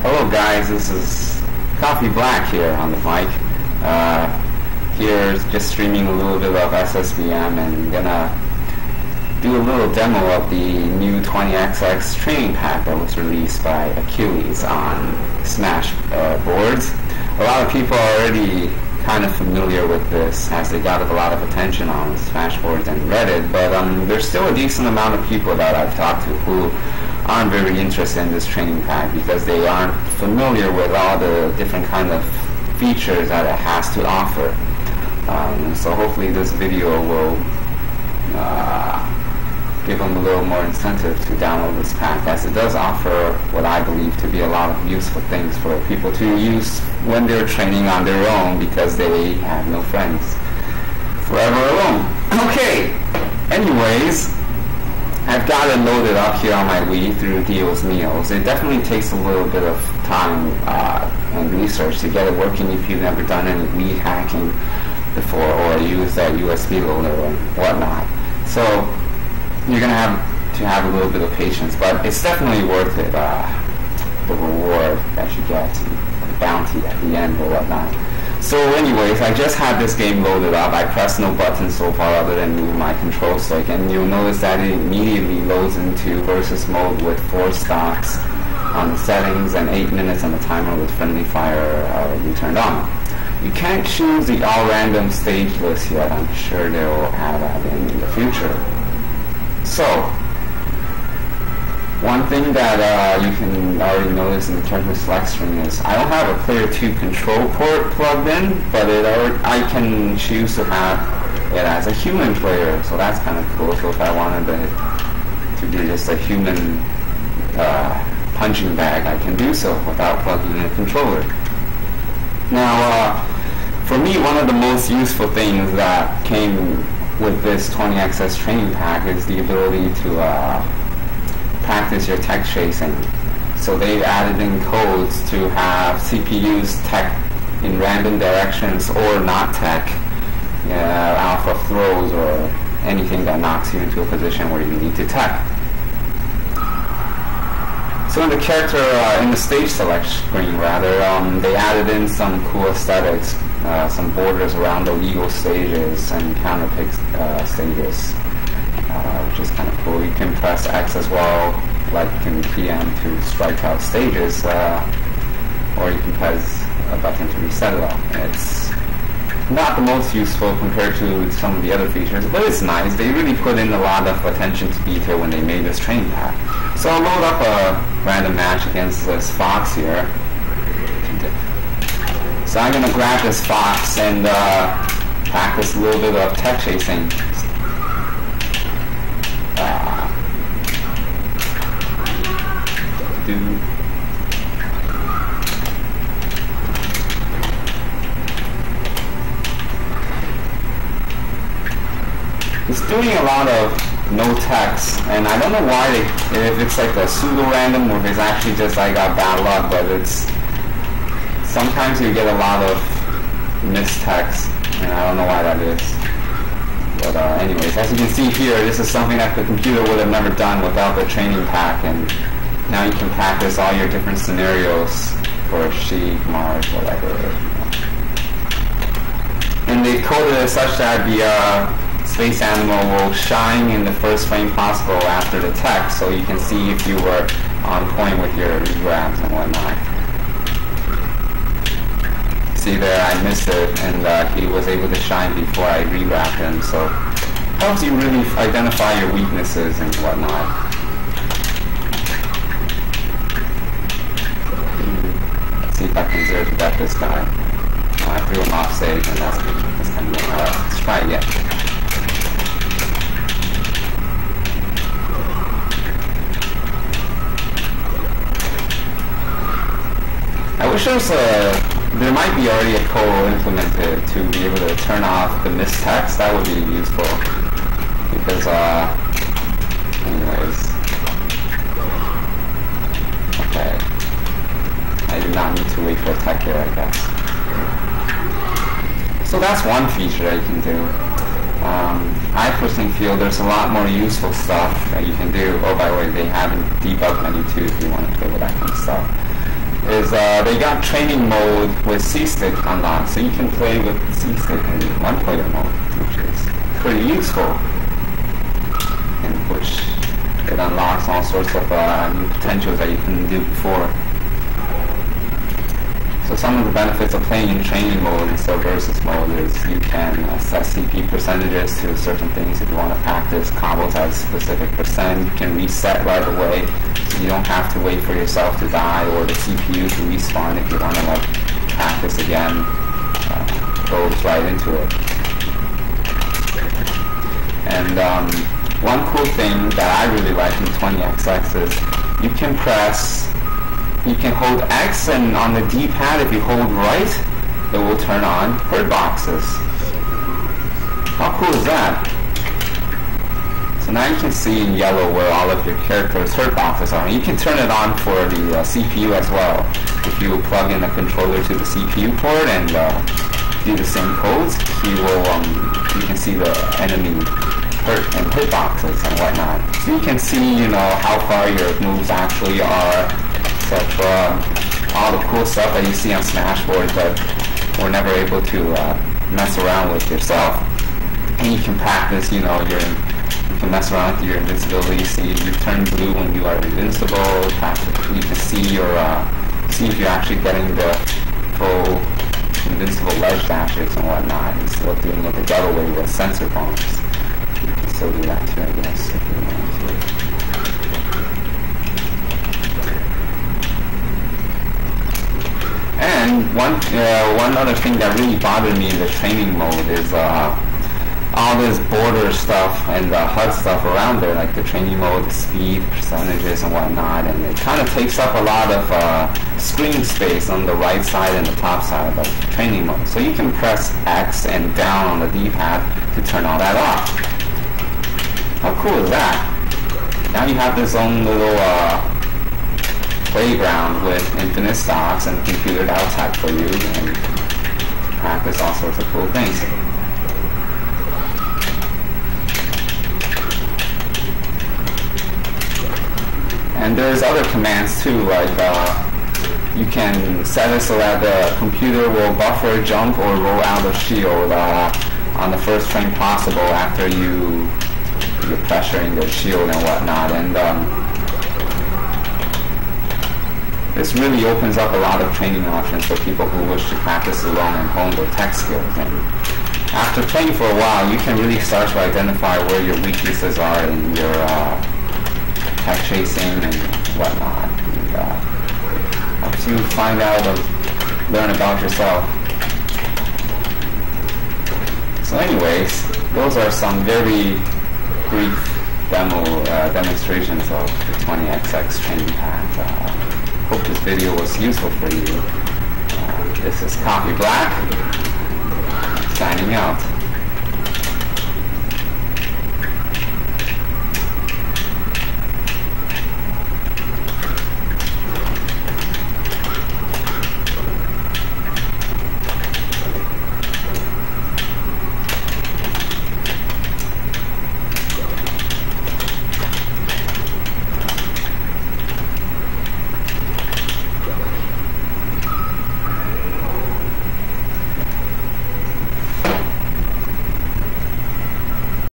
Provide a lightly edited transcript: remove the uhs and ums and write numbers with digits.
Hello guys, this is Coffeeblack here on the mic. Here just streaming a little bit of SSBM and gonna do a little demo of the new 20XX training pack that was released by Achilles on Smash boards. A lot of people are already kind of familiar with this as they got a lot of attention on Smash boards and Reddit, but there's still a decent amount of people that I've talked to who aren't very interested in this training pack because they aren't familiar with all the different kind of features that it has to offer. So hopefully this video will give them a little more incentive to download this pack, as it does offer what I believe to be a lot of useful things for people to use when they're training on their own because they have no friends forever alone. Okay, anyways, I've got it loaded up here on my Wii through Dio's Meals. It definitely takes a little bit of time and research to get it working if you've never done any Wii hacking before or used that USB loader or whatnot. So you're going to have a little bit of patience, but it's definitely worth it, the reward that you get, the bounty at the end or whatnot. So anyways, I just had this game loaded up. I pressed no button so far other than move my control stick, and you'll notice that it immediately loads into versus mode with 4 stocks on the settings and 8 minutes on the timer with friendly fire already turned on. You can't choose the all random stage list yet. I'm sure they will have that in the future. So, one thing that you can already notice in the character select screen is I don't have a player 2 control port plugged in, but I can choose to have it as a human player, so that's kind of cool. So if I wanted to be just a human punching bag, I can do so without plugging in a controller. Now, for me, one of the most useful things that came with this 20XX training pack is the ability to practice your tech chasing. So they've added in codes to have CPUs tech in random directions or not tech, alpha throws or anything that knocks you into a position where you need to tech. So in the character, in the stage select screen rather, they added in some cool aesthetics, some borders around the legal stages and counterpick stages, which is kind of cool. You can press X as well, like in PM to strike out stages, or you can press a button to reset it all. It's not the most useful compared to some of the other features, but it's nice. They really put in a lot of attention to detail when they made this training pack. So I'll load up a random match against this Fox here. So I'm going to grab this Fox and practice a little bit of tech chasing. It's doing a lot of no text, and I don't know why if it's like a pseudo random or if it's actually just I got bad luck, but it's sometimes you get a lot of missed text, and I don't know why that is. But anyways, as you can see here, this is something that the computer would have never done without the training pack, and now you can practice all your different scenarios for Sheik, Mars, whatever. And they coded it such that the space animal will shine in the first frame possible after the text, so you can see if you were on point with your grabs and whatnot. See there, I missed it, and he was able to shine before I re-wrapped him, so helps you really identify your weaknesses and whatnot. Let's see if I can zero to death this guy. I threw him off stage, and that's kind of let's try it again. I wish there might be already a code implemented to be able to turn off the missed text. That would be useful because, anyways, okay, I do not need to wait for a tech here, I guess. So that's one feature that you can do. I personally feel there's a lot more useful stuff that you can do. Oh, by the way, they have a debug menu too if you want to play with that kind of stuff. they got training mode with C-Stick unlocked, so you can play with C-Stick in one-player mode, which is pretty useful, and which it unlocks all sorts of new potentials that you couldn't do before. So some of the benefits of playing in training mode instead of versus mode is you can set CP percentages to certain things. If you want to practice combos at a specific percent, you can reset right away, so you don't have to wait for yourself to die or the CPU to respawn. If you want to like practice again, goes right into it. And one cool thing that I really like in 20XX is you can hold X, and on the D-pad, if you hold right, it will turn on hurt boxes. How cool is that? So now you can see in yellow where all of your characters' hurt boxes are. And you can turn it on for the CPU as well. If you plug in the controller to the CPU port and do the same codes, you can see the enemy hit boxes and whatnot. So you can see, how far your moves actually are. All the cool stuff that you see on Smashboard, but we're never able to mess around with yourself. And you can practice, you can mess around with your invincibility. See if you turn blue when you are invincible. You can see see if you're actually getting the full invincible ledge dashes and whatnot, instead of doing it the other way with sensor bombs. You can still do that too, I guess, if you want to. And one other thing that really bothered me in the training mode is all this border stuff and the HUD stuff around there, like the training mode, the speed, percentages, and whatnot, and it kind of takes up a lot of screen space on the right side and the top side of the training mode. So you can press X and down on the D-pad to turn all that off. How cool is that? Now you have this own little playground with infinite stocks and a computer that'll type for you and practice all sorts of cool things. And there's other commands too, like you can set it so that the computer will buffer, jump, or roll out of shield on the first frame possible after you're pressuring the shield and whatnot. And this really opens up a lot of training options for people who wish to practice alone and hone their tech skills. And after playing for a while, you can really start to identify where your weaknesses are in your tech chasing and whatnot. And helps you find out or learn about yourself. So anyways, those are some very brief demonstrations of the 20XX training path. Hope this video was useful for you. This is Coffeeblack, signing out.